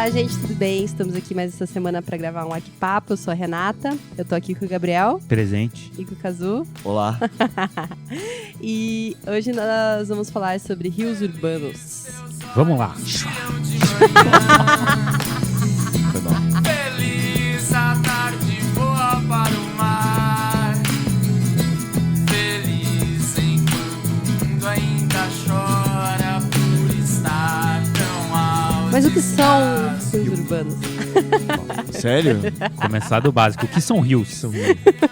Olá, gente, tudo bem? Estamos aqui mais essa semana para gravar um Aqui Papo. Eu sou a Renata, eu tô aqui com o Gabriel. Presente. E com o Kazu. Olá. E hoje nós vamos falar sobre rios urbanos. Vamos lá. Foi mal. Feliz a tarde boa para o mar. Feliz enquanto o mundo ainda chora por estar tão alto. Mas o que são rios urbanos? Sério? Começar do básico. O que são rios? O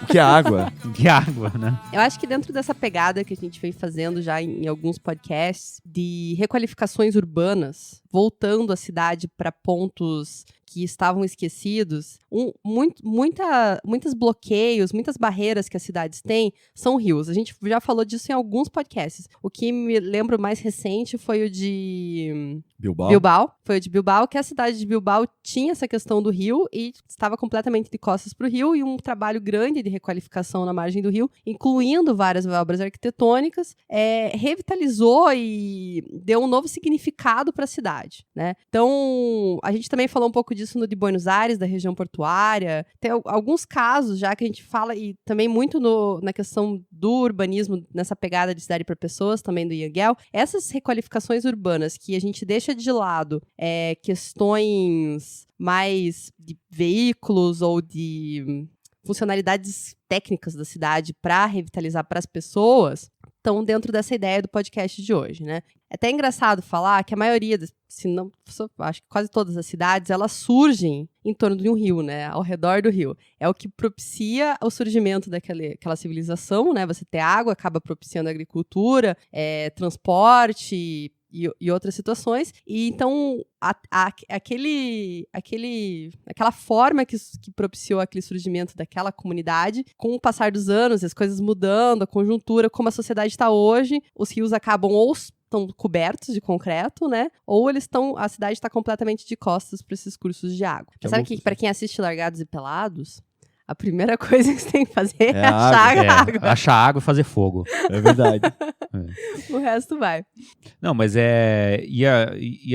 que é água? Que água, né? Eu acho que dentro dessa pegada que a gente vem fazendo já em alguns podcasts de requalificações urbanas, voltando a cidade para pontos que estavam esquecidos, muitos bloqueios, muitas barreiras que as cidades têm são rios. A gente já falou disso em alguns podcasts. O que me lembro mais recente foi o de Bilbao. Foi o de Bilbao, que a cidade de Bilbao tinha essa questão do rio e estava completamente de costas para o rio, e um trabalho grande de requalificação na margem do rio, incluindo várias obras arquitetônicas, revitalizou e deu um novo significado para a cidade, né? Então, a gente também falou um pouco disso no de Buenos Aires, da região portuária. Tem alguns casos já que a gente fala, e também muito na questão do urbanismo, nessa pegada de cidade para pessoas, também do Ian Gehl. Essas requalificações urbanas que a gente deixa de lado questões mais de veículos ou de funcionalidades técnicas da cidade para revitalizar para as pessoas, estão dentro dessa ideia do podcast de hoje, né? É até engraçado falar que a maioria, se não, acho que quase todas as cidades, elas surgem em torno de um rio, né? Ao redor do rio. É o que propicia o surgimento daquela civilização, né? Você ter água acaba propiciando a agricultura, transporte e outras situações. E então, aquela forma que propiciou aquele surgimento daquela comunidade, com o passar dos anos, as coisas mudando, a conjuntura, como a sociedade está hoje, os rios acabam ou estão cobertos de concreto, né? Ou a cidade está completamente de costas para esses cursos de água. Mas sabe que, para quem assiste Largados e Pelados, a primeira coisa que você tem que fazer é achar água. Achar água e fazer fogo. É verdade. O resto vai. Não, mas é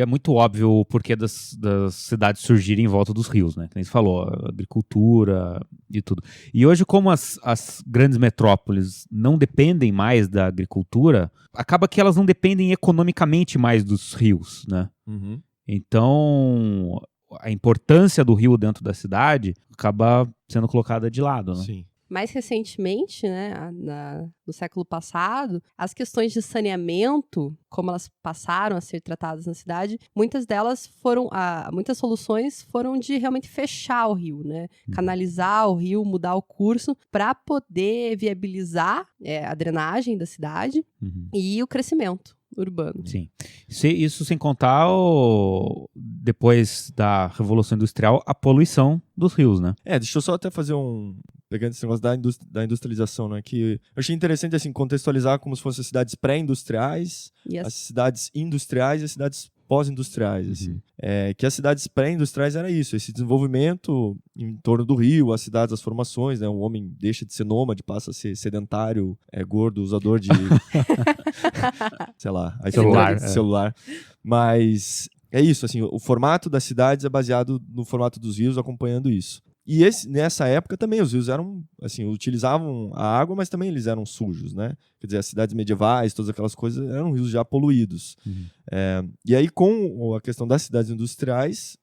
muito óbvio o porquê das cidades surgirem em volta dos rios, né? Como você falou, agricultura e tudo. E hoje, como as grandes metrópoles não dependem mais da agricultura, acaba que elas não dependem economicamente mais dos rios, né? Uhum. Então, a importância do rio dentro da cidade acaba sendo colocada de lado, né? Sim. Mais recentemente, né, no século passado, as questões de saneamento, como elas passaram a ser tratadas na cidade, muitas soluções foram de realmente fechar o rio, né? Canalizar o rio, mudar o curso, para poder viabilizar a drenagem da cidade e o crescimento urbano. Sim. Isso sem contar, depois da Revolução Industrial, a poluição dos rios, né? Deixa eu só até fazer pegando esse negócio da industrialização, né? Que eu achei interessante, assim, contextualizar como se fossem as cidades pré-industriais, as cidades industriais e as cidades pós-industriais, assim. Que as cidades pré-industriais era isso, esse desenvolvimento em torno do rio, as cidades, as formações, né? O homem deixa de ser nômade, passa a ser sedentário, gordo, usador de sei lá, celular. Mas é isso, assim, o formato das cidades é baseado no formato dos rios, acompanhando isso. E nessa época também os rios eram, assim, utilizavam a água, mas também eles eram sujos, né? Quer dizer, as cidades medievais, todas aquelas coisas, eram rios já poluídos. E aí, com a questão das cidades industriais,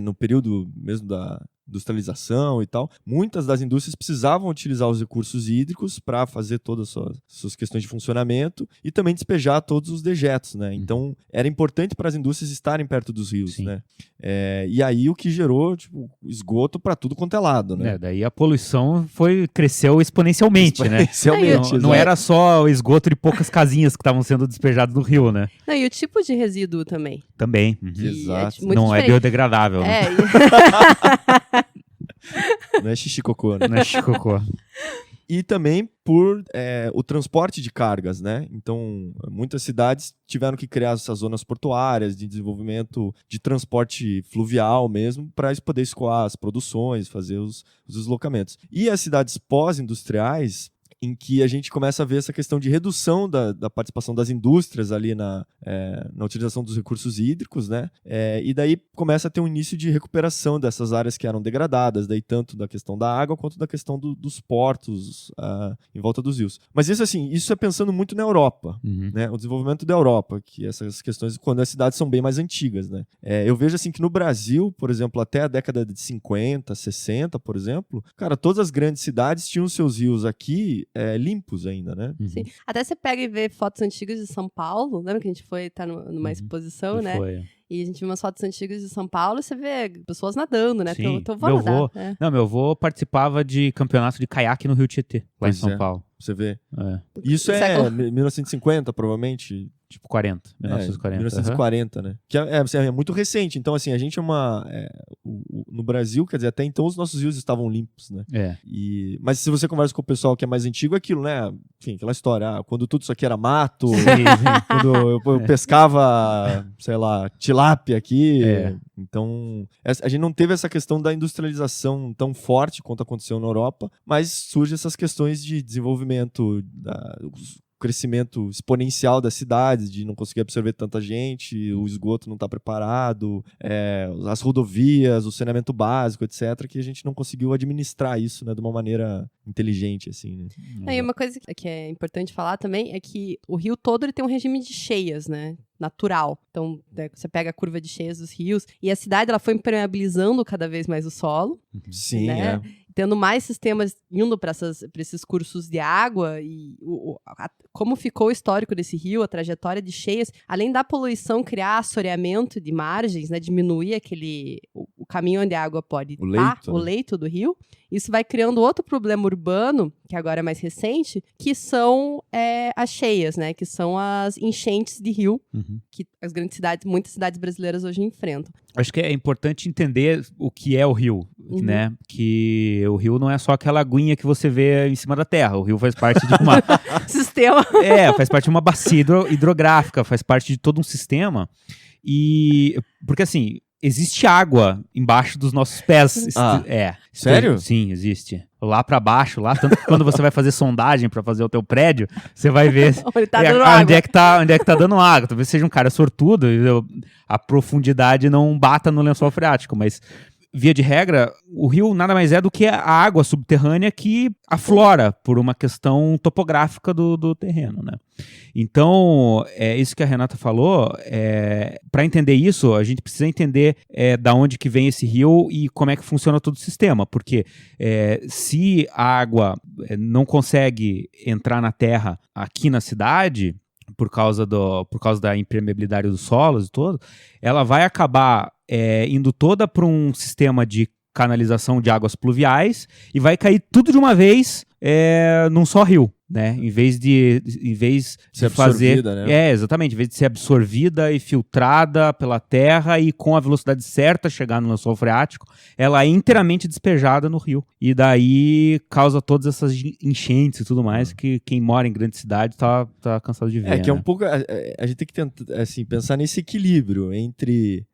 no período mesmo da industrialização e tal, muitas das indústrias precisavam utilizar os recursos hídricos para fazer todas as suas questões de funcionamento e também despejar todos os dejetos, né? Então, era importante para as indústrias estarem perto dos rios, né? E aí o que gerou, esgoto para tudo quanto é lado, né? Daí a poluição cresceu exponencialmente, né? Não era só o esgoto de poucas casinhas que estavam sendo despejadas no rio, né? Não, e o tipo de resíduo também. Também. Exato. Não é biodegradável, né? Não é xixi-cocô, né? Não é xixi-cocô. E também por o transporte de cargas, né? Então, muitas cidades tiveram que criar essas zonas portuárias de desenvolvimento de transporte fluvial mesmo, para poder escoar as produções, fazer os deslocamentos. E as cidades pós-industriais, em que a gente começa a ver essa questão de redução da participação das indústrias ali na utilização dos recursos hídricos, né? E daí começa a ter um início de recuperação dessas áreas que eram degradadas, daí tanto da questão da água quanto da questão dos portos em volta dos rios. Mas isso é pensando muito na Europa, né? O desenvolvimento da Europa, que essas questões, quando as cidades são bem mais antigas, né? Eu vejo assim que no Brasil, por exemplo, até a década de 50, 60, por exemplo, cara, todas as grandes cidades tinham seus rios aqui limpos ainda, né? Sim. Até você pega e vê fotos antigas de São Paulo, lembra que a gente foi numa exposição, né? Foi. E a gente viu umas fotos antigas de São Paulo e você vê pessoas nadando, né? Sim. Teu avô nadava. Meu avô participava de campeonato de caiaque no Rio Tietê, lá em São Paulo. Você vê. É. Isso é 1950, provavelmente. Tipo 40, 1940. 1940, né? Que é muito recente. Então, assim, a gente no Brasil, quer dizer, até então os nossos rios estavam limpos, né? Mas se você conversa com o pessoal que é mais antigo, é aquilo, né? Enfim, aquela história. Quando tudo isso aqui era mato, quando eu pescava, sei lá, tilápia aqui. Então, a gente não teve essa questão da industrialização tão forte quanto aconteceu na Europa, mas surgem essas questões de desenvolvimento, crescimento exponencial das cidades, de não conseguir absorver tanta gente, o esgoto não está preparado, as rodovias, o saneamento básico, etc., que a gente não conseguiu administrar isso, né, de uma maneira inteligente, assim, né? E uma coisa que é importante falar também é que o rio todo ele tem um regime de cheias, né? Natural. Então, você pega a curva de cheias dos rios e a cidade ela foi impermeabilizando cada vez mais o solo. Sim, né? Tendo mais sistemas indo para esses cursos de água e como ficou o histórico desse rio, a trajetória de cheias, além da poluição criar assoreamento de margens, né, diminuir o caminho onde a água pode estar, o leito do rio, isso vai criando outro problema urbano, que agora é mais recente, que são as cheias, né, que são as enchentes de rio, que as grandes cidades, muitas cidades brasileiras hoje enfrentam. Acho que é importante entender o que é o rio, né? Que o rio não é só aquela aguinha que você vê em cima da terra. O rio faz parte de uma... sistema. Faz parte de uma bacia hidrográfica, faz parte de todo um sistema. Porque assim, existe água embaixo dos nossos pés. Sério? Sim, existe. Lá pra baixo, tanto que quando você vai fazer sondagem pra fazer o teu prédio, você vai ver onde é que tá dando água. Talvez seja um cara sortudo e a profundidade não bata no lençol freático, mas via de regra, o rio nada mais é do que a água subterrânea que aflora por uma questão topográfica do terreno, né? Então, isso que a Renata falou, para entender isso, a gente precisa entender da onde que vem esse rio e como é que funciona todo o sistema, porque se a água não consegue entrar na terra aqui na cidade, por causa da impermeabilidade dos solos e tudo, ela vai acabar indo toda para um sistema de canalização de águas pluviais e vai cair tudo de uma vez num só rio, né? Em vez de fazer, né? Exatamente, em vez de ser absorvida e filtrada pela terra e com a velocidade certa chegar no lençol freático, ela é inteiramente despejada no rio. E daí causa todas essas enchentes e tudo mais que quem mora em grande cidade tá cansado de ver. Que é um pouco a gente tem que tentar, assim, pensar nesse equilíbrio entre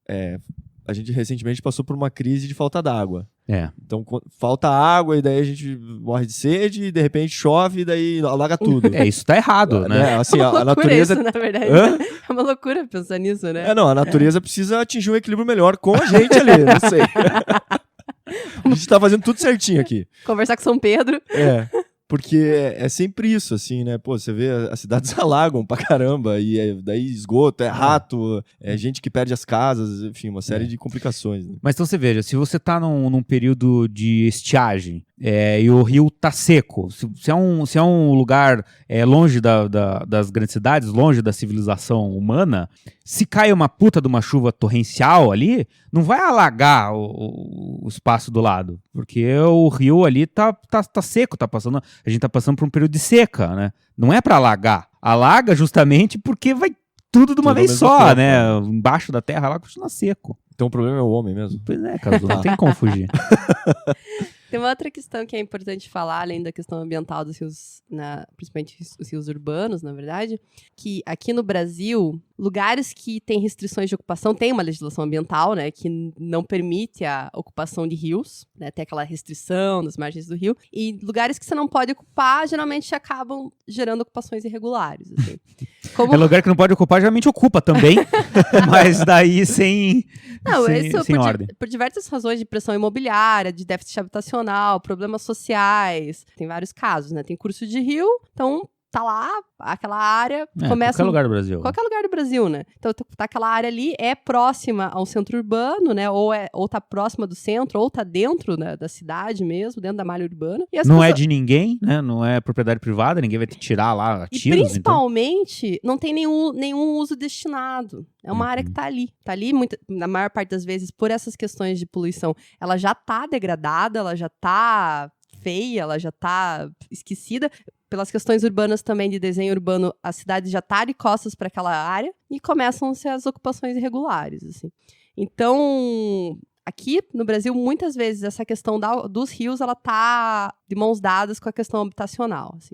a gente recentemente passou por uma crise de falta d'água. Então, falta água e daí a gente morre de sede e de repente chove e daí alaga tudo. Isso tá errado, né? Assim, a natureza... Isso, na verdade. É uma loucura pensar nisso, né? A natureza precisa atingir um equilíbrio melhor com a gente ali, não sei. A gente tá fazendo tudo certinho aqui. Conversar com São Pedro. Porque é sempre isso, assim, né? Pô, você vê, as cidades alagam pra caramba, e daí esgoto, rato, gente que perde as casas, enfim, uma série de complicações. Né? Mas então você veja, se você tá num período de estiagem e o rio tá seco, se é um lugar longe das grandes cidades, longe da civilização humana, se cai uma puta de uma chuva torrencial ali, não vai alagar o espaço do lado, porque o rio ali tá seco, a gente tá passando por um período de seca, né? Não é pra alagar. Alaga justamente porque vai tudo de uma vez só, tempo, né? Embaixo da terra lá continua seco. Então o problema é o homem mesmo. Pois Cazu, não tem como fugir. Tem uma outra questão que é importante falar, além da questão ambiental dos rios, principalmente os rios urbanos, na verdade, que aqui no Brasil, lugares que têm restrições de ocupação, tem uma legislação ambiental, né, que não permite a ocupação de rios, né, tem aquela restrição nas margens do rio, e lugares que você não pode ocupar, geralmente acabam gerando ocupações irregulares, assim. É lugar que não pode ocupar, geralmente ocupa também, mas daí sem ordem. Por diversas razões de pressão imobiliária, de déficit habitacional, problemas sociais, tem vários casos, né? Tem curso de rio, então tá lá, aquela área começa... Qualquer lugar do Brasil. Qualquer lugar do Brasil, né? Então tá aquela área ali, é próxima ao centro urbano, né? Ou tá próxima do centro, ou tá dentro, né, da cidade mesmo, dentro da malha urbana. E não é de ninguém, né? Não é propriedade privada, ninguém vai te tirar lá a tiros. E principalmente, não tem nenhum uso destinado. É uma área que tá ali. Tá ali, na maior parte das vezes, por essas questões de poluição. Ela já tá degradada, ela já tá feia, ela já tá esquecida. Pelas questões urbanas também, de desenho urbano, a cidade já tá de costas para aquela área e começam-se as ocupações irregulares, assim. Então, aqui no Brasil, muitas vezes, essa questão dos rios, ela tá de mãos dadas com a questão habitacional, assim.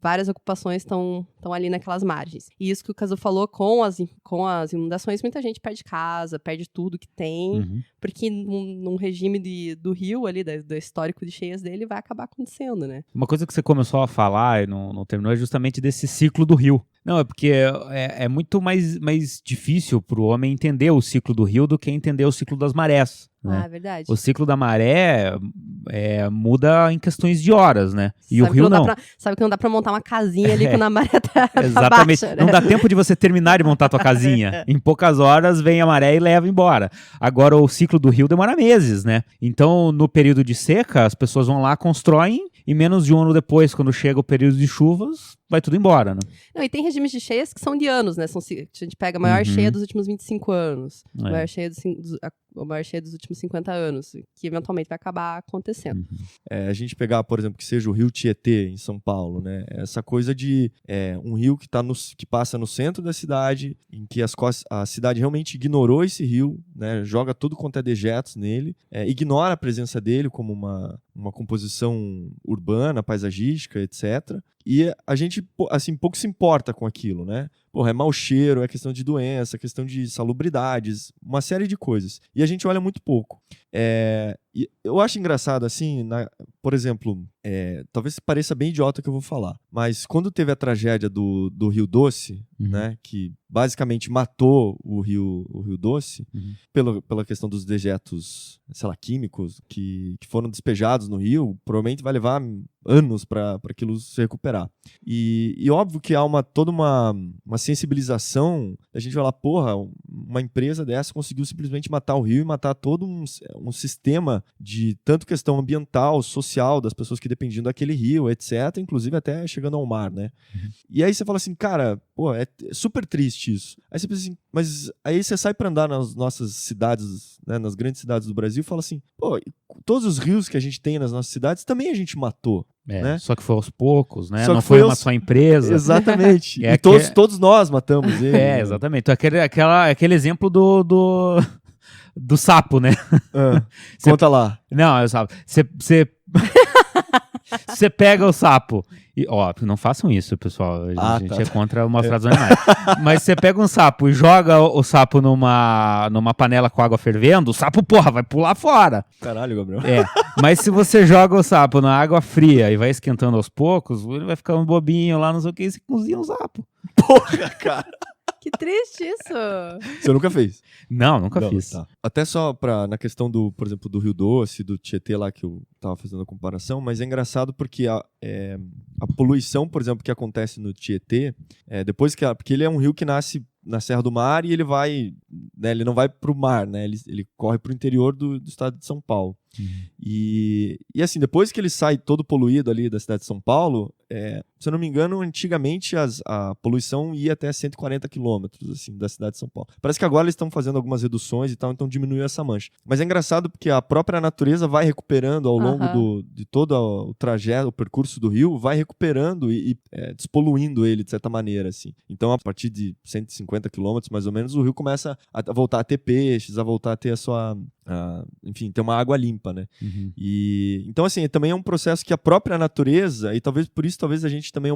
Várias ocupações estão ali naquelas margens. E isso que o Cazu falou, com as inundações, muita gente perde casa, perde tudo que tem, porque num regime do rio ali, do histórico de cheias dele, vai acabar acontecendo, né? Uma coisa que você começou a falar e não terminou é justamente desse ciclo do rio. Não, é porque é muito mais difícil para o homem entender o ciclo do rio do que entender o ciclo das marés. Né? Ah, é verdade. O ciclo da maré muda em questões de horas, né? E o rio não. Sabe que não dá pra montar uma casinha ali quando a maré tá exatamente. baixa, né? Não dá tempo de você terminar de montar tua casinha. Em poucas horas vem a maré e leva embora. Agora o ciclo do rio demora meses, né? Então no período de seca as pessoas vão lá, constroem e menos de um ano depois, quando chega o período de chuvas, vai tudo embora, né? Não, e tem regimes de cheias que são de anos, né? A gente pega a maior cheia dos últimos 25 anos, a maior cheia dos últimos 50 anos, que eventualmente vai acabar acontecendo. A gente pegar, por exemplo, que seja o Rio Tietê, em São Paulo, né? Essa coisa de um rio que passa no centro da cidade, em que a cidade realmente ignorou esse rio, né? Joga tudo quanto é dejetos nele, ignora a presença dele como uma composição urbana, paisagística, etc. E a gente, assim, pouco se importa com aquilo, né? Porra, é mau cheiro, é questão de doença, é questão de salubridades, uma série de coisas. E a gente olha muito pouco. E eu acho engraçado, assim, por exemplo, talvez pareça bem idiota o que eu vou falar, mas quando teve a tragédia do Rio Doce, né, que basicamente matou o Rio Doce, pela questão dos dejetos, sei lá, químicos que foram despejados no rio, provavelmente vai levar anos para aquilo se recuperar. E óbvio que há toda uma sensibilização, a gente falar, porra, uma empresa dessa conseguiu simplesmente matar o rio e matar todo um sistema de tanto questão ambiental, social, das pessoas que dependiam daquele rio, etc., inclusive até chegando ao mar, né? E aí você fala assim, cara, pô, é super triste isso. Aí você pensa assim, mas aí você sai pra andar nas nossas cidades, né, nas grandes cidades do Brasil, e fala assim, pô, todos os rios que a gente tem nas nossas cidades também a gente matou. Né? Só que foi aos poucos, né? Só não foi uma só empresa. Exatamente. E todos nós matamos ele. Exatamente. Então, aquele exemplo do sapo, né? Conta lá. Não, é o sapo. Você pega o sapo e, não façam isso, pessoal. A gente é contra o maus tratos dos animais. Mas você pega um sapo e joga o sapo numa panela com água fervendo, o sapo, porra, vai pular fora. Caralho, Gabriel. Mas se você joga o sapo na água fria e vai esquentando aos poucos, ele vai ficar um bobinho lá, não sei o que, e você cozinha o sapo. Porra, cara. Que triste isso. Você nunca fez? Não, nunca fiz. Tá. Até só na questão por exemplo, do Rio Doce, do Tietê lá que eu tava fazendo a comparação, mas é engraçado porque a poluição, por exemplo, que acontece no Tietê, porque ele é um rio que nasce na Serra do Mar e ele vai, né, ele não vai pro mar, né, ele corre pro interior do estado de São Paulo. E assim, depois que ele sai todo poluído ali da cidade de São Paulo, se eu não me engano, antigamente a poluição ia até 140 quilômetros assim, da cidade de São Paulo. Parece que agora eles estão fazendo algumas reduções e tal, então diminuiu essa mancha. Mas é engraçado porque a própria natureza vai recuperando ao longo de todo o trajeto, o percurso do rio, vai recuperando e despoluindo ele de certa maneira, assim. Então, a partir de 150 quilômetros, mais ou menos, o rio começa a voltar a ter peixes, a voltar a ter a enfim, ter uma água limpa, né? Uhum. E então, assim, também é um processo que a própria natureza, e talvez por isso, talvez a gente também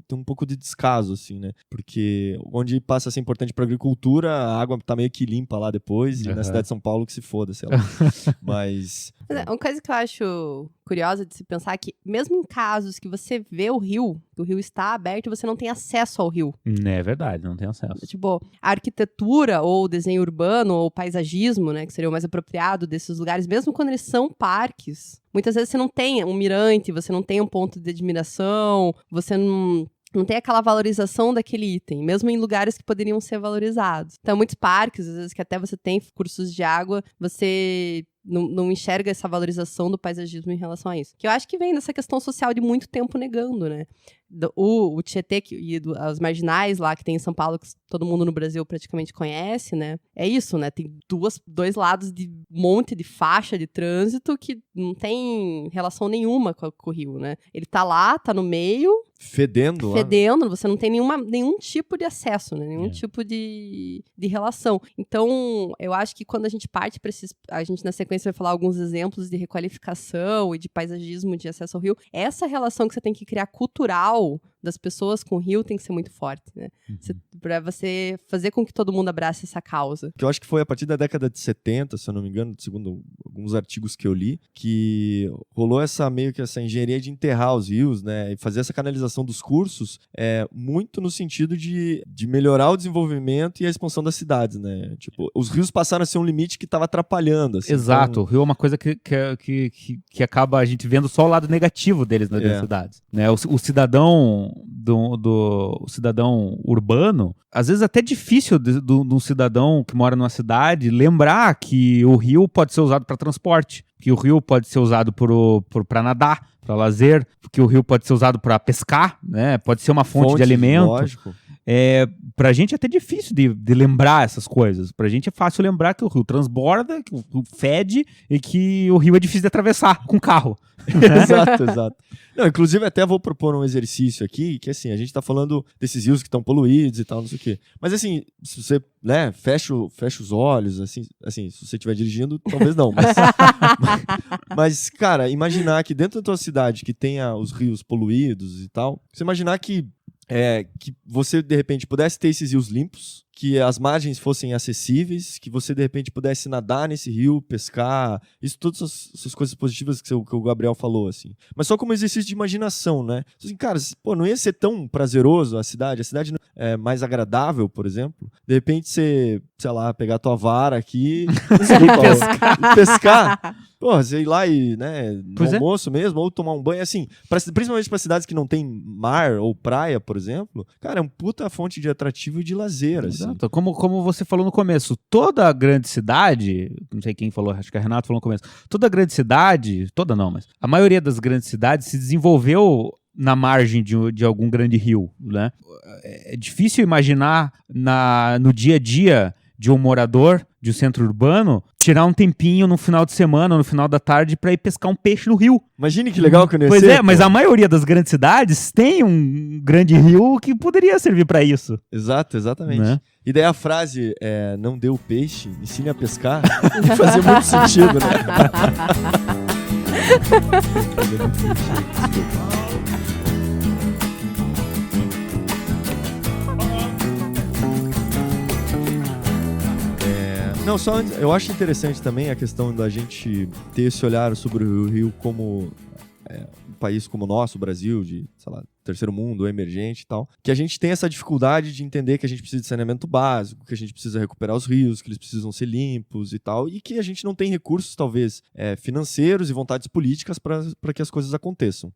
tem um pouco de descaso, assim, né? Porque onde passa a ser importante para agricultura, a água tá meio que limpa lá depois, e na cidade de São Paulo que se foda, sei lá. Mas uma coisa que eu acho curiosa de se pensar é que, mesmo em casos que você vê o rio está aberto e você não tem acesso ao rio. É verdade, não tem acesso. Tipo, a arquitetura ou o desenho urbano ou o paisagismo, né, que seria o mais apropriado desses lugares, mesmo quando eles são parques, muitas vezes você não tem um mirante, você não tem um ponto de admiração, você não tem aquela valorização daquele item, mesmo em lugares que poderiam ser valorizados. Então, muitos parques, às vezes que até você tem cursos de água, você não enxerga essa valorização do paisagismo em relação a isso. Que eu acho que vem dessa questão social de muito tempo negando, né? O Tietê e as marginais lá que tem em São Paulo, que todo mundo no Brasil praticamente conhece, né? É isso, né? Tem dois lados de um monte de faixa de trânsito que não tem relação nenhuma com o rio, né? Ele tá lá, tá no meio... Fedendo, você não tem nenhum tipo de acesso, né? Nenhum tipo de relação. Então, eu acho que quando a gente parte para a gente na sequência vai falar alguns exemplos de requalificação e de paisagismo de acesso ao rio, essa relação que você tem que criar cultural das pessoas com o rio tem que ser muito forte, né? Para você fazer com que todo mundo abrace essa causa. Que eu acho que foi a partir da década de 70, se eu não me engano, segundo alguns artigos que eu li, que rolou meio que essa engenharia de enterrar os rios, né? E fazer essa canalização dos cursos muito no sentido de melhorar o desenvolvimento e a expansão das cidades, né? Tipo, os rios passaram a ser um limite que estava atrapalhando. Assim, exato, então... o rio é uma coisa que acaba a gente vendo só o lado negativo deles nas cidades, né? O cidadão o cidadão urbano, às vezes até difícil de um cidadão que mora numa cidade lembrar que o rio pode ser usado para transporte, que o rio pode ser usado para nadar, para lazer, que o rio pode ser usado para pescar, né? Pode ser uma fonte de alimento. Lógico. Pra gente é até difícil de lembrar essas coisas. Pra gente é fácil lembrar que o rio transborda, que o rio fede e que o rio é difícil de atravessar com carro. Exato. Não, inclusive, até vou propor um exercício aqui, que assim, a gente tá falando desses rios que estão poluídos e tal, não sei o quê. Mas assim, se você, né, fecha os olhos, assim, se você estiver dirigindo, talvez não. Mas, cara, imaginar que dentro da tua cidade que tenha os rios poluídos e tal, você imaginar que você, de repente, pudesse ter esses rios limpos, que as margens fossem acessíveis, que você, de repente, pudesse nadar nesse rio, pescar, isso, todas essas coisas positivas que o Gabriel falou, assim. Mas só como exercício de imaginação, né? Assim, cara, não ia ser tão prazeroso a cidade é mais agradável, por exemplo. De repente, você, sei lá, pegar a tua vara aqui e pescar. Pô, você ir lá e, né, no almoço mesmo, ou tomar um banho, assim, principalmente para cidades que não tem mar ou praia, por exemplo, cara, é uma puta fonte de atrativo e de lazer, assim. Exato. Como você falou no começo, toda grande cidade, não sei quem falou, acho que a Renato falou no começo, toda grande cidade, toda não, mas a maioria das grandes cidades se desenvolveu na margem de algum grande rio, né? É difícil imaginar no dia a dia de um morador de um centro urbano tirar um tempinho no final de semana, no final da tarde, para ir pescar um peixe no rio. Imagine que legal que eu não ia Pois ser, mas a maioria das grandes cidades tem um grande rio que poderia servir para isso. Exato, exatamente. Né? E daí a frase, não dê o peixe, ensine a pescar, fazia muito sentido, né? Fazia muito sentido. Não, só antes, eu acho interessante também a questão da gente ter esse olhar sobre o Rio como um país como o nosso, o Brasil, de, sei lá, terceiro mundo, emergente e tal, que a gente tem essa dificuldade de entender que a gente precisa de saneamento básico, que a gente precisa recuperar os rios, que eles precisam ser limpos e tal, e que a gente não tem recursos, talvez, financeiros e vontades políticas para que as coisas aconteçam.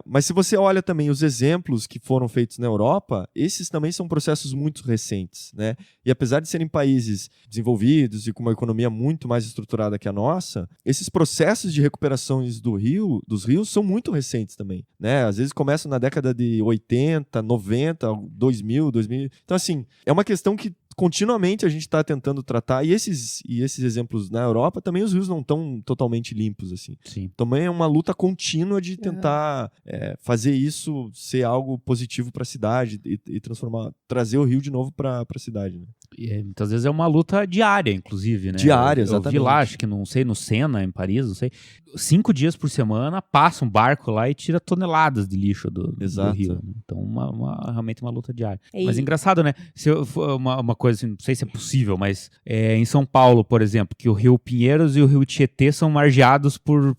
Mas se você olha também os exemplos que foram feitos na Europa, esses também são processos muito recentes, né? E apesar de serem países desenvolvidos e com uma economia muito mais estruturada que a nossa, esses processos de recuperações dos rios são muito recentes também, né? Às vezes começam na década de 80, 90, 2000. Então, assim, é uma questão que continuamente a gente está tentando tratar, e esses exemplos na Europa, também os rios não estão totalmente limpos, assim. Sim. Também é uma luta contínua de tentar fazer isso ser algo positivo para a cidade e trazer o rio de novo para a cidade, né? E, muitas vezes é uma luta diária, inclusive, né? Diária, eu exatamente. vi lá, acho que não sei, no Sena, em Paris, não sei, 5 dias por semana passa um barco lá e tira toneladas de lixo do rio. Né? Então, realmente uma luta diária. Mas engraçado, né? Se uma coisa, assim, não sei se é possível, mas em São Paulo, por exemplo, que o Rio Pinheiros e o Rio Tietê são margeados por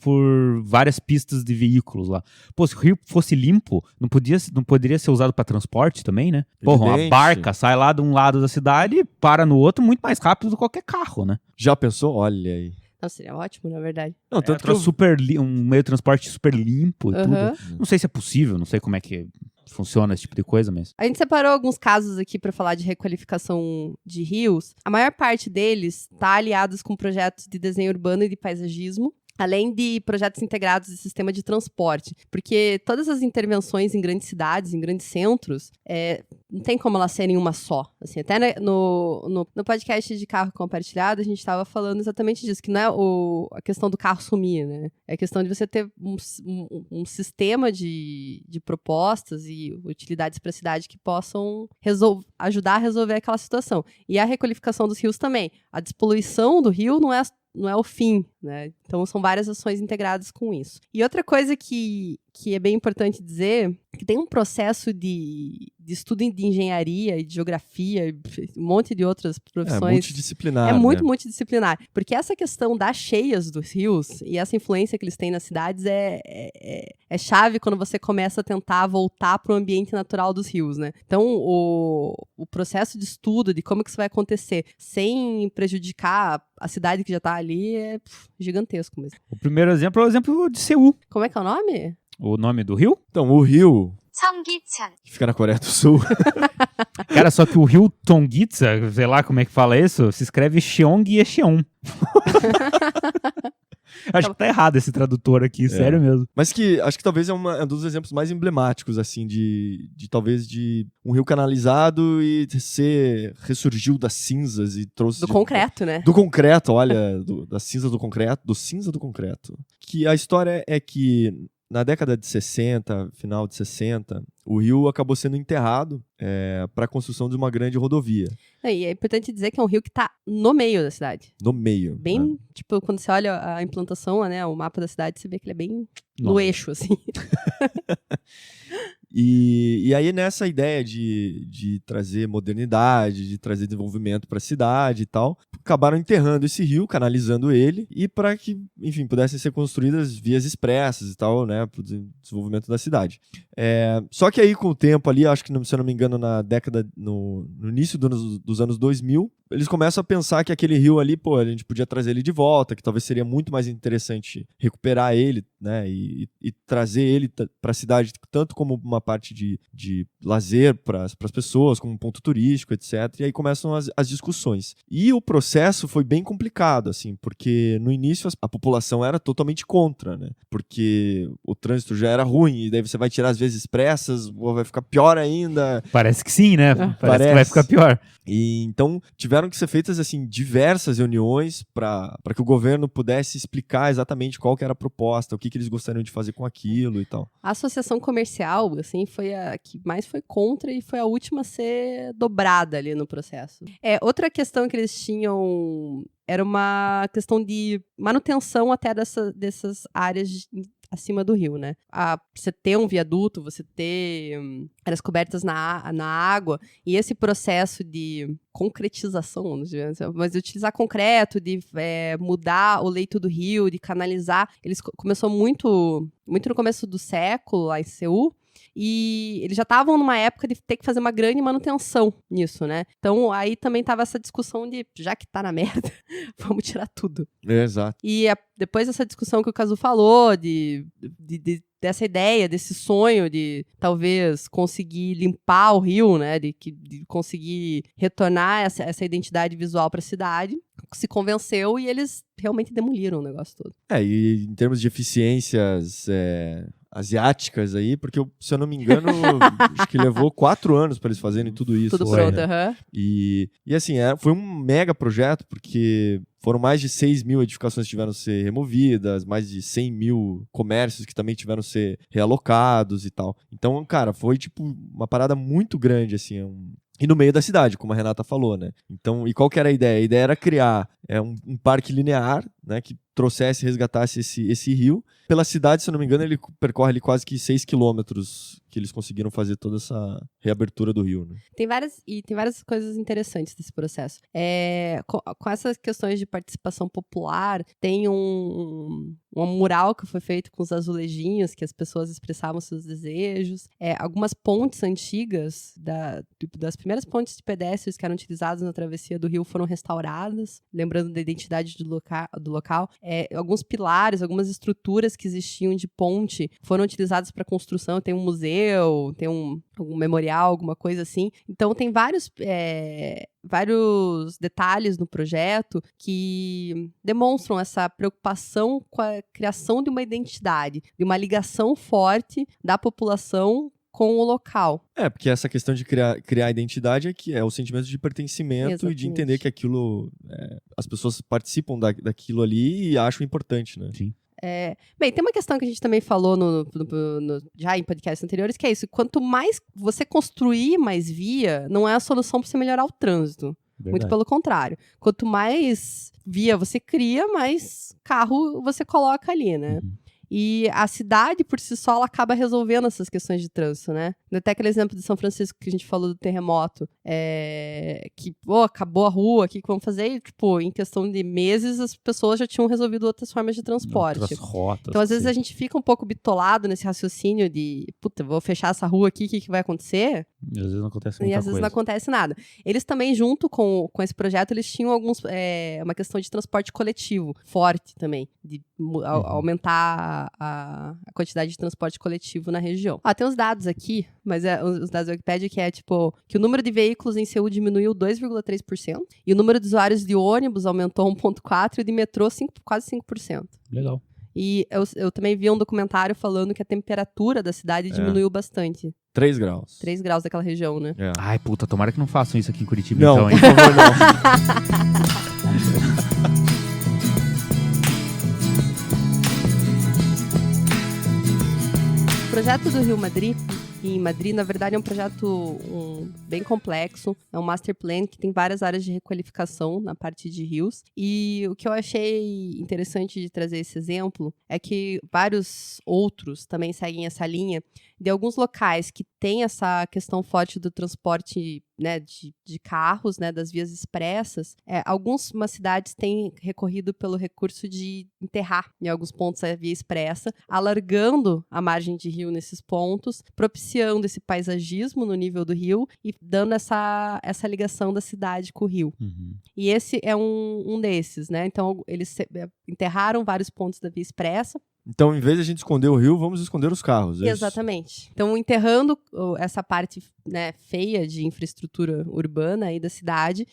várias pistas de veículos lá. Pô, se o rio fosse limpo, não poderia ser usado para transporte também, né? Porra, uma barca sai lá de um lado da cidade e para no outro muito mais rápido do que qualquer carro, né? Já pensou? Olha aí. Não, seria ótimo, na verdade. Não, tanto que um meio de transporte super limpo e tudo. Não sei se é possível, não sei como é que funciona esse tipo de coisa, mas... A gente separou alguns casos aqui para falar de requalificação de rios. A maior parte deles está aliados com projetos de desenho urbano e de paisagismo, além de projetos integrados de sistema de transporte. Porque todas as intervenções em grandes cidades, em grandes centros, não tem como elas serem uma só. Assim, até no podcast de carro compartilhado, a gente estava falando exatamente disso, que não é a questão do carro sumir, né? É a questão de você ter um sistema de propostas e utilidades para a cidade que possam ajudar a resolver aquela situação. E a requalificação dos rios também. A despoluição do rio não é o fim, né? Então, são várias ações integradas com isso. E outra coisa que é bem importante dizer, que tem um processo de estudo de engenharia e de geografia, um monte de outras profissões. É multidisciplinar. É muito multidisciplinar. Porque essa questão das cheias dos rios e essa influência que eles têm nas cidades é chave quando você começa a tentar voltar para o ambiente natural dos rios, né? Então, o processo de estudo de como que isso vai acontecer sem prejudicar a cidade que já está ali é gigantesco mesmo. O primeiro exemplo é o exemplo de Seul. Como é que é o nome? O nome do rio? Então, o rio... Cheonggyecheon. Que fica na Coreia do Sul. Cara, só que o rio Cheonggyecheon, sei lá como é que fala isso, se escreve Cheongyecheon. Acho que tá errado esse tradutor aqui, sério mesmo. Mas acho que talvez é um dos exemplos mais emblemáticos, assim, de talvez de um rio canalizado e ressurgiu das cinzas e trouxe... Do concreto, né? Do concreto, olha, da cinza do concreto. Que a história é que na década de 60, final de 60, o rio acabou sendo enterrado para a construção de uma grande rodovia. E é importante dizer que é um rio que está no meio da cidade. No meio. Bem, tipo, quando você olha a implantação, né, o mapa da cidade, você vê que ele é bem no eixo, assim. E aí nessa ideia de trazer modernidade, de trazer desenvolvimento para a cidade e tal, acabaram enterrando esse rio, canalizando ele, e para que, enfim, pudessem ser construídas vias expressas e tal, né, para o desenvolvimento da cidade. Só que aí com o tempo ali, acho que se eu não me engano na década, no início dos anos 2000, eles começam a pensar que aquele rio ali, pô, a gente podia trazer ele de volta, que talvez seria muito mais interessante recuperar ele, né, e trazer ele para a cidade, tanto como uma parte de lazer para as pessoas, como um ponto turístico, etc. E aí começam as discussões. E o processo foi bem complicado, assim, porque no início a população era totalmente contra, né, porque o trânsito já era ruim, e daí você vai tirar as vias expressas, vai ficar pior ainda. Parece que sim, né? Parece que vai ficar pior. E então tiveram que ser feitas assim diversas reuniões para que o governo pudesse explicar exatamente qual que era a proposta, o que eles gostariam de fazer com aquilo e tal. A associação comercial, assim, foi a que mais foi contra e foi a última a ser dobrada ali no processo. Outra questão que eles tinham era uma questão de manutenção até dessas áreas acima do rio, né? Você ter um viaduto, você ter áreas cobertas na água, e esse processo de concretização, mas de utilizar concreto, de mudar o leito do rio, de canalizar, eles começou muito no começo do século, lá em Seul, e eles já estavam numa época de ter que fazer uma grande manutenção nisso, né? Então, aí também tava essa discussão de, já que tá na merda, vamos tirar tudo. Exato. E depois dessa discussão que o Kazu falou, dessa ideia, desse sonho de talvez conseguir limpar o rio, né? De conseguir retornar essa identidade visual para a cidade, se convenceu e eles realmente demoliram o negócio todo. E em termos de eficiências asiáticas aí, porque, se eu não me engano, acho que levou 4 anos para eles fazerem tudo isso. Tudo pronto, aham. E assim, foi um mega projeto, porque foram mais de 6 mil edificações que tiveram que ser removidas, mais de 100 mil comércios que também tiveram que ser realocados e tal. Então, cara, foi tipo uma parada muito grande, assim, e no meio da cidade, como a Renata falou, né? Então, e qual que era a ideia? A ideia era criar um parque linear, né, que trouxesse, resgatasse esse rio. Pela cidade, se eu não me engano, ele percorre ali quase que 6 quilômetros que eles conseguiram fazer toda essa reabertura do rio, né? Tem várias coisas interessantes desse processo. Com essas questões de participação popular, tem um mural que foi feito com os azulejinhos, que as pessoas expressavam seus desejos. Algumas pontes antigas, das primeiras pontes de pedestres que eram utilizadas na travessia do rio, foram restauradas, lembrando da identidade do local. Alguns pilares, algumas estruturas que existiam de ponte foram utilizadas para construção. Tem um museu, tem um memorial, alguma coisa assim. Então, tem vários detalhes no projeto que demonstram essa preocupação com a criação de uma identidade, de uma ligação forte da população com o local. Porque essa questão de criar identidade é o sentimento de pertencimento. Exatamente. E de entender que aquilo, as pessoas participam daquilo ali e acham importante, né? Sim. Bem, tem uma questão que a gente também falou já em podcasts anteriores, que é isso: quanto mais você construir mais via, não é a solução para você melhorar o trânsito. Verdade. Muito pelo contrário. Quanto mais via você cria, mais carro você coloca ali, né? Uhum. E a cidade, por si só, ela acaba resolvendo essas questões de trânsito, né? Até aquele exemplo de São Francisco que a gente falou do terremoto, que, acabou a rua, o que vamos fazer? E, tipo, em questão de meses, as pessoas já tinham resolvido outras formas de transporte. Outras rotas. Então, às vezes, a gente fica um pouco bitolado nesse raciocínio de, vou fechar essa rua aqui, o que vai acontecer? E às vezes não acontece muita E às vezes não acontece nada. Eles também, junto com esse projeto, eles tinham uma questão de transporte coletivo forte também, de aumentar a quantidade de transporte coletivo na região. Tem uns dados aqui, mas os dados da Wikipedia, que que o número de veículos em Seul diminuiu 2,3%, e o número de usuários de ônibus aumentou 1,4% e de metrô quase 5%. Legal. E eu também vi um documentário falando que a temperatura da cidade diminuiu bastante. 3 graus. 3 graus daquela região, né? Ai, puta, tomara que não façam isso aqui em Curitiba, não, então, hein? Por favor, não. O projeto do Rio Madrid, em Madrid, na verdade, é um projeto bem complexo. É um master plan que tem várias áreas de requalificação na parte de rios. E o que eu achei interessante de trazer esse exemplo é que vários outros também seguem essa linha de alguns locais que têm essa questão forte do transporte, né, de carros, né, das vias expressas. Algumas cidades têm recorrido pelo recurso de enterrar em alguns pontos a via expressa, alargando a margem de rio nesses pontos, propiciando esse paisagismo no nível do rio e dando essa ligação da cidade com o rio. Uhum. E esse é um desses, né? Então, eles enterraram vários pontos da via expressa. Então, em vez de a gente esconder o rio, vamos esconder os carros. Exatamente. Então, enterrando essa parte, né, feia de infraestrutura urbana aí da cidade,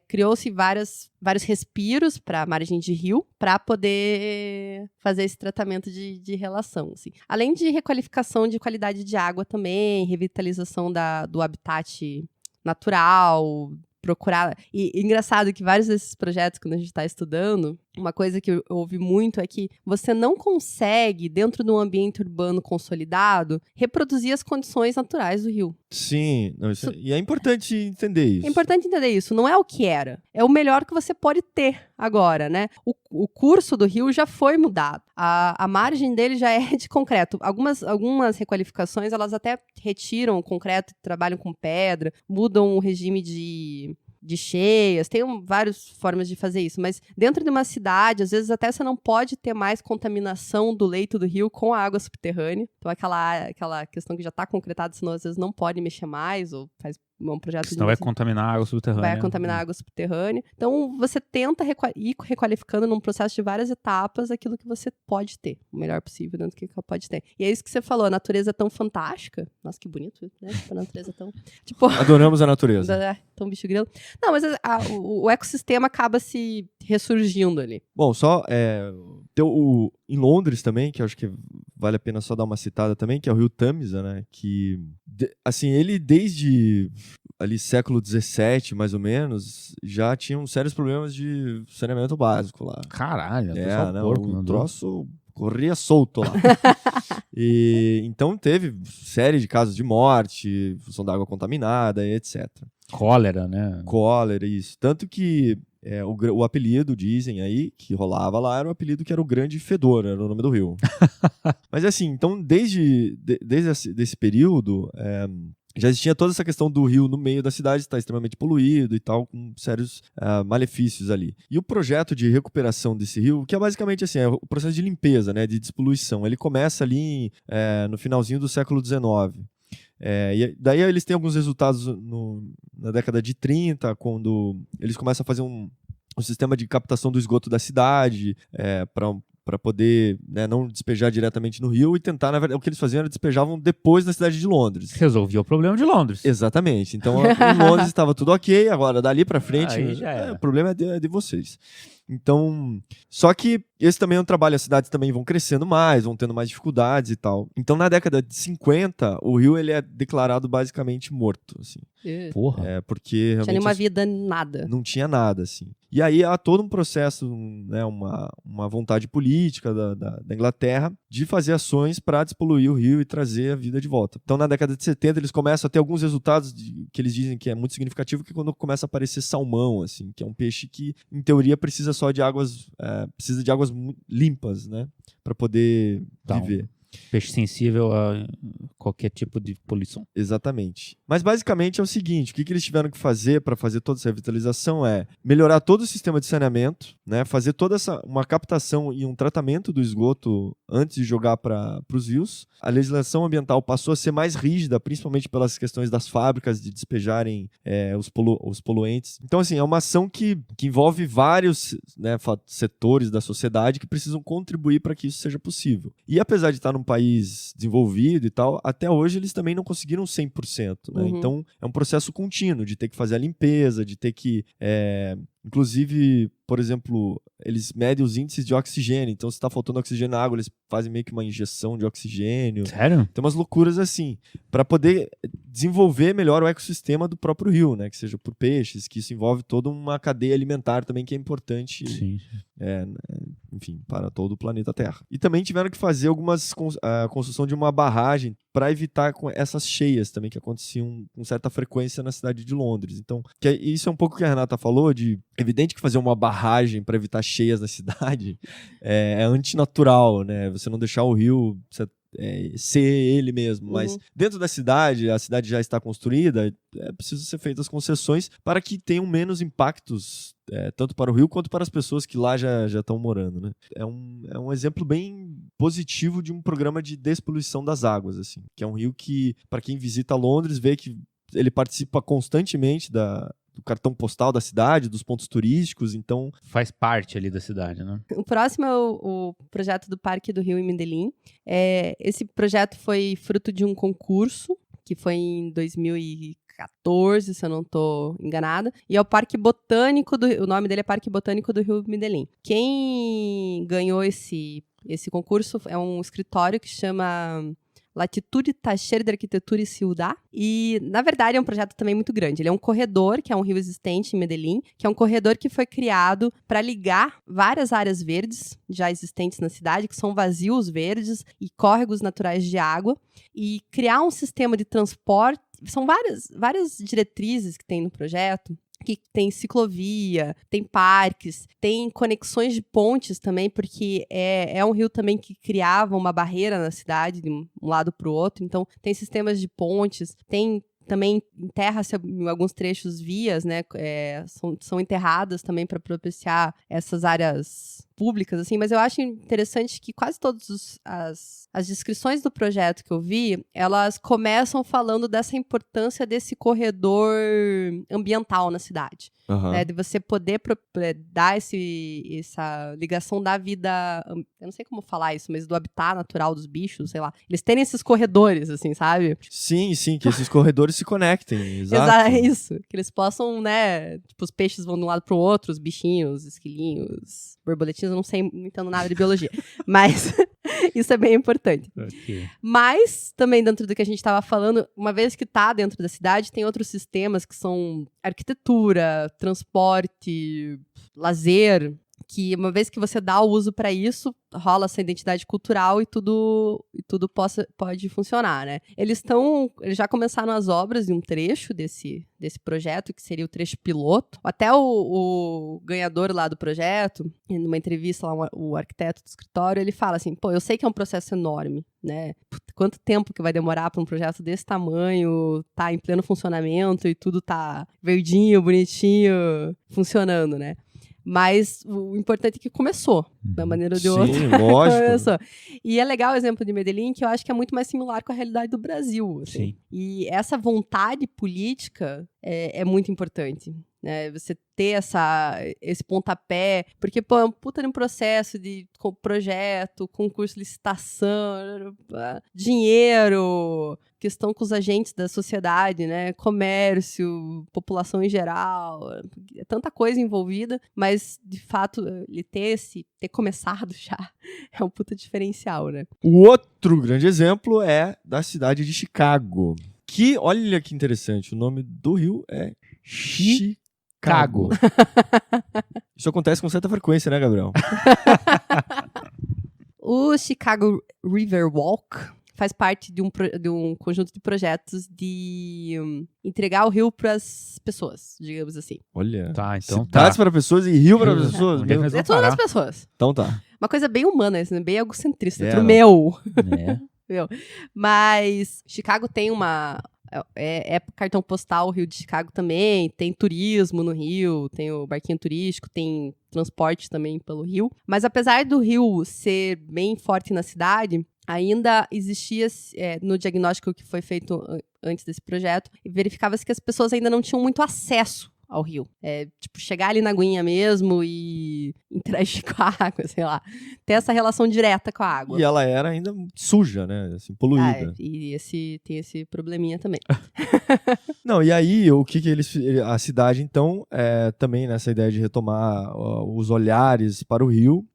criou-se vários respiros para a margem de rio para poder fazer esse tratamento de relação. Assim. Além de requalificação de qualidade de água também, revitalização do habitat natural, procurar. E engraçado que vários desses projetos, quando a gente está estudando, uma coisa que eu ouvi muito é que você não consegue, dentro de um ambiente urbano consolidado, reproduzir as condições naturais do rio. Sim, e é importante entender isso. É importante entender isso. Não é o que era. É o melhor que você pode ter agora, né? O curso do rio já foi mudado. A margem dele já é de concreto. Algumas requalificações, elas até retiram o concreto e trabalham com pedra, mudam o regime de cheias, tem várias formas de fazer isso, mas dentro de uma cidade, às vezes até você não pode ter mais contaminação do leito do rio com a água subterrânea, então aquela questão que já está concretada, senão às vezes não pode mexer mais, ou faz um projeto senão vai contaminar a água subterrânea. Vai contaminar a água subterrânea. Então, você tenta ir requalificando num processo de várias etapas aquilo que você pode ter, o melhor possível dentro do que pode ter. E é isso que você falou, a natureza é tão fantástica. Nossa, que bonito, né? A natureza é tão... Adoramos a natureza. Tão bicho grilo. Não, mas o ecossistema acaba se ressurgindo ali. Bom, só em Londres também, que eu acho que vale a pena só dar uma citada também, que é o rio Tamisa, né? Que, assim, ele desde ali século XVII, mais ou menos, já tinha sérios problemas de saneamento básico lá. Caralho, o troço corria solto lá. E então teve série de casos de morte, função da água contaminada e etc. Cólera, né? Cólera, isso. Tanto que o apelido, dizem aí, que rolava lá, era o apelido que era o Grande Fedor, era o nome do rio. Mas assim, então desde esse período, já existia toda essa questão do rio no meio da cidade estar extremamente poluído e tal, com sérios malefícios ali. E o projeto de recuperação desse rio, que é basicamente assim, é o processo de limpeza, né, de despoluição, ele começa ali no finalzinho do século XIX. E daí eles têm alguns resultados na década de 30, quando eles começam a fazer um sistema de captação do esgoto da cidade, para poder, né, não despejar diretamente no rio e tentar, na verdade, o que eles faziam era despejavam depois na cidade de Londres. Resolvia o problema de Londres. Exatamente. Então, em Londres estava tudo ok, agora dali para frente, o problema é de vocês. Então, só que esse também é um trabalho, as cidades também vão crescendo mais, vão tendo mais dificuldades e tal. Então, na década de 50, o rio ele é declarado basicamente morto, assim. Porra. Porque realmente tinha nenhuma vida, nada. Não tinha nada, assim. E aí há todo um processo, né, uma vontade política da Inglaterra de fazer ações para despoluir o rio e trazer a vida de volta. Então, na década de 70, eles começam a ter alguns resultados que eles dizem que é muito significativo, que é quando começa a aparecer salmão, assim, que é um peixe que, em teoria, precisa só de águas, precisa de águas limpas, né, para poder viver. Peixe sensível a qualquer tipo de poluição. Exatamente. Mas basicamente é o seguinte, o que eles tiveram que fazer para fazer toda essa revitalização é melhorar todo o sistema de saneamento, né, fazer toda uma captação e um tratamento do esgoto antes de jogar para os rios. A legislação ambiental passou a ser mais rígida, principalmente pelas questões das fábricas de despejarem os poluentes. Então, assim, é uma ação que envolve vários, né, setores da sociedade que precisam contribuir para que isso seja possível. E apesar de estar num país desenvolvido e tal, até hoje eles também não conseguiram 100%, né? Então, é um processo contínuo de ter que fazer a limpeza, de ter que... Inclusive, por exemplo, eles medem os índices de oxigênio. Então, se está faltando oxigênio na água, eles fazem meio que uma injeção de oxigênio. Sério? Tem umas loucuras assim, para poder desenvolver melhor o ecossistema do próprio rio, né? Que seja por peixes, que isso envolve toda uma cadeia alimentar também que é importante. Sim. Enfim, para todo o planeta Terra. E também tiveram que fazer a construção de uma barragem para evitar essas cheias também que aconteciam com certa frequência na cidade de Londres. Então, isso é um pouco o que a Renata falou, de evidente que fazer uma barragem para evitar cheias na cidade é antinatural, né? Você não deixar o rio ser ele mesmo, mas dentro da cidade, a cidade já está construída, precisam ser feitas concessões para que tenham menos impactos tanto para o rio quanto para as pessoas que lá já estão morando, né? É um exemplo bem positivo de um programa de despoluição das águas, assim, que é um rio que, para quem visita Londres, vê que ele participa constantemente do cartão postal da cidade, dos pontos turísticos, então... Faz parte ali da cidade, né? O próximo é o projeto do Parque do Rio em Medellín. Esse projeto foi fruto de um concurso, que foi em 2014, se eu não estou enganada, e é o Parque Botânico o nome dele é Parque Botânico do Rio Medellín. Quem ganhou esse concurso é um escritório que chama Latitude Taller de Arquitetura e Ciudad. E, na verdade, é um projeto também muito grande. Ele é um corredor, que é um rio existente em Medellín, que é um corredor que foi criado para ligar várias áreas verdes já existentes na cidade, que são vazios verdes e córregos naturais de água, e criar um sistema de transporte. São várias diretrizes que tem no projeto, que tem ciclovia, tem parques, tem conexões de pontes também, porque é um rio também que criava uma barreira na cidade, de um lado para o outro. Então, tem sistemas de pontes, tem também enterra-se em alguns trechos vias, né? São enterradas também para propiciar essas áreas públicas, assim, mas eu acho interessante que quase todas as descrições do projeto que eu vi, elas começam falando dessa importância desse corredor ambiental na cidade. Né, de você poder dar essa ligação da vida, eu não sei como falar isso, mas do habitat natural dos bichos, sei lá. Eles terem esses corredores, assim, sabe? Sim, que esses corredores se conectem, exato. Isso, que eles possam, né, tipo, os peixes vão de um lado pro outro, os bichinhos, esquilinhos, borboletinhos, eu não entendo nada de biologia, mas Isso é bem importante. Ok. Mas, também dentro do que a gente estava falando, uma vez que está dentro da cidade, tem outros sistemas que são arquitetura, transporte, lazer, que uma vez que você dá o uso para isso, rola essa identidade cultural e tudo pode funcionar, né? Eles já começaram as obras em um trecho desse projeto, que seria o trecho piloto. Até o ganhador lá do projeto, numa entrevista lá, o arquiteto do escritório, ele fala assim, pô, eu sei que é um processo enorme, né? Quanto tempo que vai demorar para um projeto desse tamanho, tá em pleno funcionamento e tudo tá verdinho, bonitinho, funcionando, né? Mas o importante é que começou, de uma maneira ou de outra. Sim, lógico. Começou. E é legal o exemplo de Medellín, que eu acho que é muito mais similar com a realidade do Brasil. Assim. Sim. E essa vontade política é muito importante. Né? Você ter esse pontapé, porque pô, é um puta de um processo com projeto, concurso, licitação, dinheiro, questão com os agentes da sociedade, né? Comércio, população em geral, é tanta coisa envolvida, mas de fato ele ter começado já é um puta diferencial, né? O outro grande exemplo é da cidade de Chicago, que, olha que interessante, o nome do rio é Chicago. Isso acontece com certa frequência, né, Gabriel? O Chicago River Walk faz parte de um conjunto de projetos de entregar o rio para as pessoas, digamos assim. Olha. Tá, então cidades tá. para pessoas e rio para pessoas. Onde é que nós É vamos todas parar? as pessoas. Então tá. Uma coisa bem humana, assim, bem egocentrista. É, Pro não. meu. É. Mas Chicago tem é cartão postal, o Rio de Chicago também, tem turismo no Rio, tem o barquinho turístico, tem transporte também pelo Rio. Mas apesar do Rio ser bem forte na cidade, ainda existia, no diagnóstico que foi feito antes desse projeto, verificava-se que as pessoas ainda não tinham muito acesso ao rio. Tipo, chegar ali na aguinha mesmo e interagir com a água, sei lá. Ter essa relação direta com a água. E ela era ainda suja, né? Assim, poluída. E tem esse probleminha também. Não, e aí, o que a cidade, então, também nessa ideia de retomar os olhares para o rio,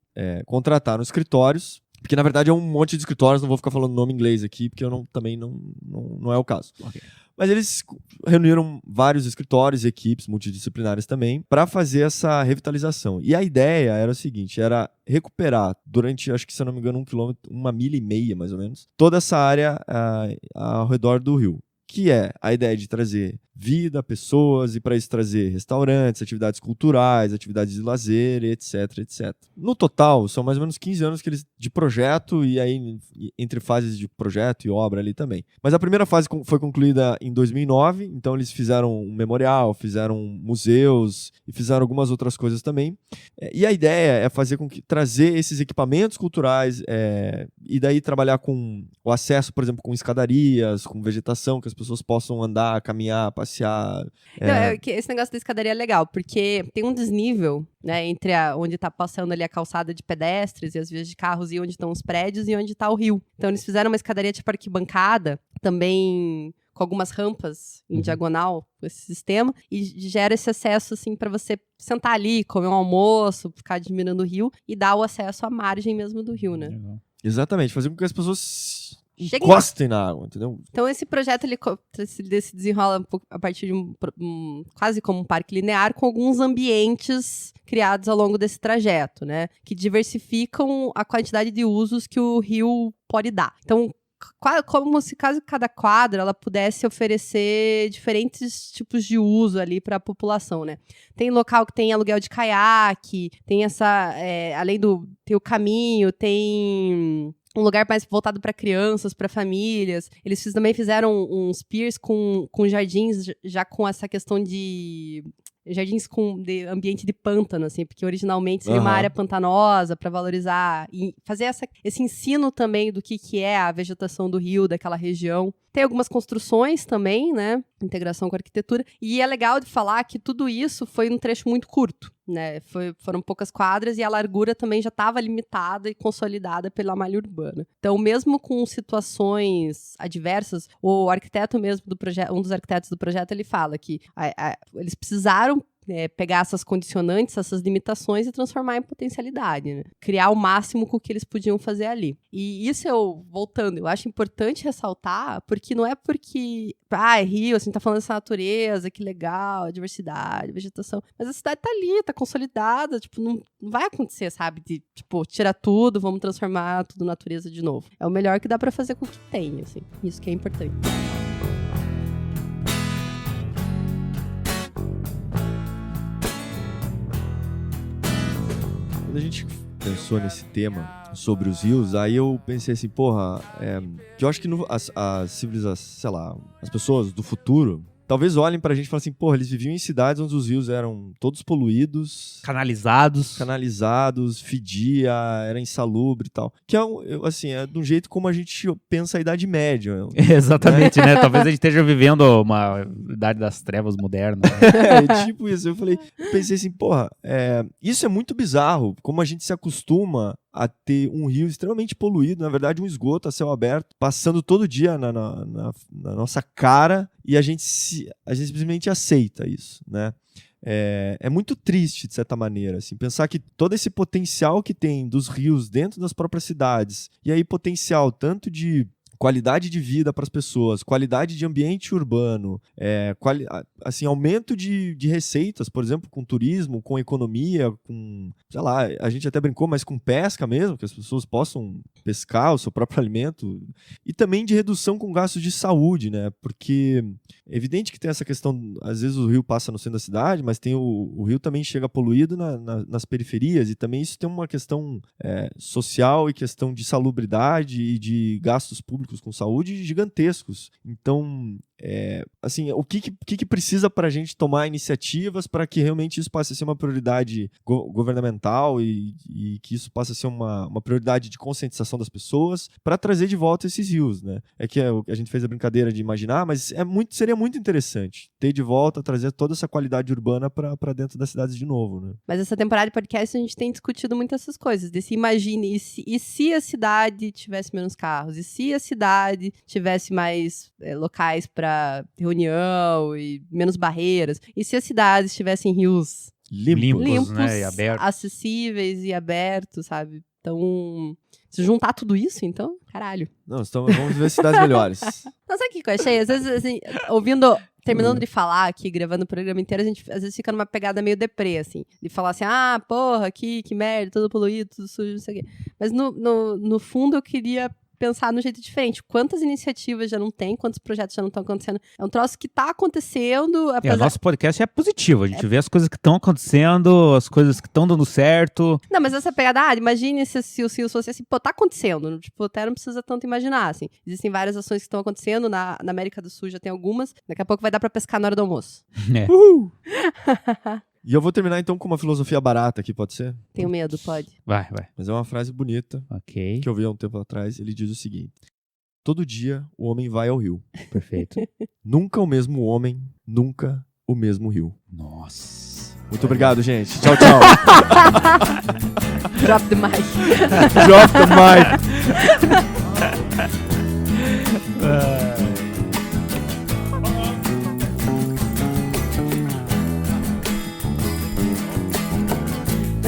contrataram escritórios, porque na verdade é um monte de escritórios, não vou ficar falando nome em inglês aqui, porque também não é o caso. Ok. Mas eles reuniram vários escritórios e equipes multidisciplinares também para fazer essa revitalização. E a ideia era o seguinte, era recuperar durante, acho que se eu não me engano, 1 quilômetro, 1,5 milha mais ou menos, toda essa área ao redor do rio. Que é a ideia de trazer vida, pessoas, e para isso trazer restaurantes, atividades culturais, atividades de lazer, etc, etc. No total, são mais ou menos 15 anos de projeto, e aí entre fases de projeto e obra ali também. Mas a primeira fase foi concluída em 2009, então eles fizeram um memorial, fizeram museus e fizeram algumas outras coisas também. E a ideia é fazer com que trazer esses equipamentos culturais e daí trabalhar com o acesso, por exemplo, com escadarias, com vegetação, que as pessoas possam andar, caminhar, passear. Esse negócio da escadaria é legal, porque tem um desnível, né, entre onde está passando ali a calçada de pedestres e as vias de carros e onde estão os prédios e onde está o rio. Então eles fizeram uma escadaria tipo arquibancada, também com algumas rampas em diagonal, com esse sistema, e gera esse acesso, assim, para você sentar ali, comer um almoço, ficar admirando o rio, e dar o acesso à margem mesmo do rio, né? Exatamente, fazer com que as pessoas Cheguem encostem na água, entendeu? Então, esse projeto ele se desenrola a partir de quase como um parque linear, com alguns ambientes criados ao longo desse trajeto, né? Que diversificam a quantidade de usos que o rio pode dar. Então, como se caso cada quadra ela pudesse oferecer diferentes tipos de uso ali para a população, né? Tem local que tem aluguel de caiaque, tem tem o caminho, tem um lugar mais voltado para crianças, para famílias. Eles também fizeram uns piers com jardins, já com essa questão de jardins de ambiente de pântano, assim, porque originalmente seria uma área pantanosa para valorizar e fazer esse ensino também do que é a vegetação do rio, daquela região. Tem algumas construções também, né? Integração com a arquitetura. E é legal de falar que tudo isso foi um trecho muito curto, né? Foram poucas quadras e a largura também já estava limitada e consolidada pela malha urbana. Então, mesmo com situações adversas, o arquiteto mesmo do projeto, um dos arquitetos do projeto, ele fala que eles precisaram pegar essas condicionantes, essas limitações e transformar em potencialidade, né? Criar o máximo com o que eles podiam fazer ali. E isso voltando, eu acho importante ressaltar, porque não é porque, é rio, assim, tá falando dessa natureza, que legal, diversidade, vegetação, mas a cidade tá ali, tá consolidada, tipo, não vai acontecer, sabe, de, tipo, tirar tudo, vamos transformar tudo natureza de novo. É o melhor que dá pra fazer com o que tem, assim, isso que é importante. Quando a gente pensou nesse tema sobre os rios, aí eu pensei assim, que eu acho que a civilização, sei lá, as pessoas do futuro talvez olhem pra gente e falem assim, eles viviam em cidades onde os rios eram todos poluídos, canalizados, fedia, era insalubre e tal. Que é de um jeito como a gente pensa a Idade Média. Exatamente, né? Talvez a gente esteja vivendo uma Idade das Trevas moderna. Tipo isso. Eu pensei assim, isso é muito bizarro, como a gente se acostuma a ter um rio extremamente poluído, na verdade um esgoto a céu aberto, passando todo dia na nossa cara, e a gente simplesmente aceita isso, né? É muito triste, de certa maneira, assim, pensar que todo esse potencial que tem dos rios dentro das próprias cidades, e aí potencial tanto de qualidade de vida para as pessoas, qualidade de ambiente urbano, aumento de receitas, por exemplo, com turismo, com economia, com, sei lá, a gente até brincou, mas com pesca mesmo, que as pessoas possam pescar o seu próprio alimento, e também de redução com gastos de saúde, né? Porque é evidente que tem essa questão, às vezes o rio passa no centro da cidade, mas tem o rio também chega poluído nas periferias, e também isso tem uma questão social e questão de salubridade e de gastos públicos com saúde gigantescos. Então, o que precisa para a gente tomar iniciativas para que realmente isso passe a ser uma prioridade governamental e que isso passe a ser uma prioridade de conscientização das pessoas para trazer de volta esses rios, né? A gente fez a brincadeira de imaginar, mas seria muito interessante ter de volta, trazer toda essa qualidade urbana para dentro das cidades de novo, né? Mas essa temporada de podcast a gente tem discutido muito essas coisas, desse imagine, e se a cidade tivesse menos carros? E se a cidade tivesse mais locais para reunião e menos barreiras? E se as cidades tivessem rios limpos, né, e abertos, acessíveis e abertos, sabe? Então, se juntar tudo isso, então, caralho. Não, vamos ver cidades melhores. Não, sabe o que eu achei? Às vezes, assim, terminando de falar aqui, gravando o programa inteiro, a gente às vezes fica numa pegada meio deprê, assim. De falar assim, que merda, tudo poluído, tudo sujo, não sei o quê. Mas no fundo eu queria pensar no jeito diferente. Quantas iniciativas já não tem, quantos projetos já não estão acontecendo. É um troço que está acontecendo. O nosso podcast é positivo. A gente vê as coisas que estão acontecendo, as coisas que estão dando certo. Não, mas essa pegada, imagine se o Rios fosse assim, tá acontecendo. Tipo, até não precisa tanto imaginar, assim. Existem várias ações que estão acontecendo, na América do Sul já tem algumas. Daqui a pouco vai dar pra pescar na hora do almoço. Uhul! E eu vou terminar então com uma filosofia barata aqui, pode ser? Tenho medo, pode. Vai. Mas é uma frase bonita, ok, que eu vi há um tempo atrás. Ele diz o seguinte: todo dia o homem vai ao rio. Perfeito. Nunca o mesmo homem, nunca o mesmo rio. Nossa. Muito obrigado, gente. Tchau, tchau. Drop the mic. Drop the mic.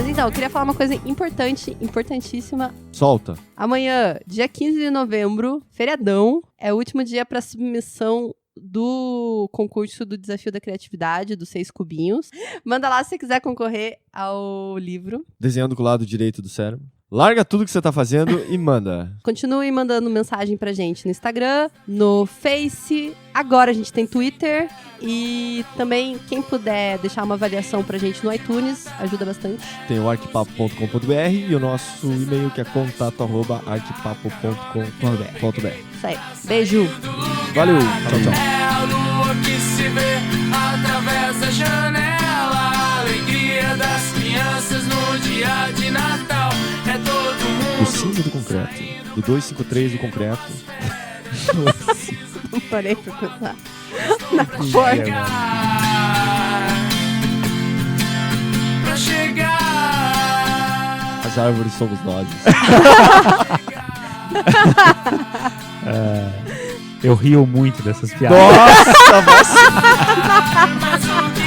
Então, eu queria falar uma coisa importantíssima. Solta. Amanhã, dia 15 de novembro, feriadão, é o último dia para submissão do concurso do Desafio da Criatividade, dos 6 cubinhos. Manda lá se você quiser concorrer ao livro. Desenhando com o lado direito do cérebro. Larga tudo que você tá fazendo e manda. Continue mandando mensagem pra gente no Instagram, no Face. Agora a gente tem Twitter. E também, quem puder deixar uma avaliação pra gente no iTunes, ajuda bastante. Tem o arquipapo.com.br e o nosso e-mail que é contato@arquipapo.com.br. Isso aí. Beijo. Valeu. Tchau, tchau. É a lua que se vê através da janela. A alegria das crianças no dia de Natal. É todo mundo. O cinza do concreto. Do 253 do concreto. Não parei pra pensar. Na cor. Pra chegar. As árvores somos nós. Eu rio muito dessas piadas. Nossa, Mas o que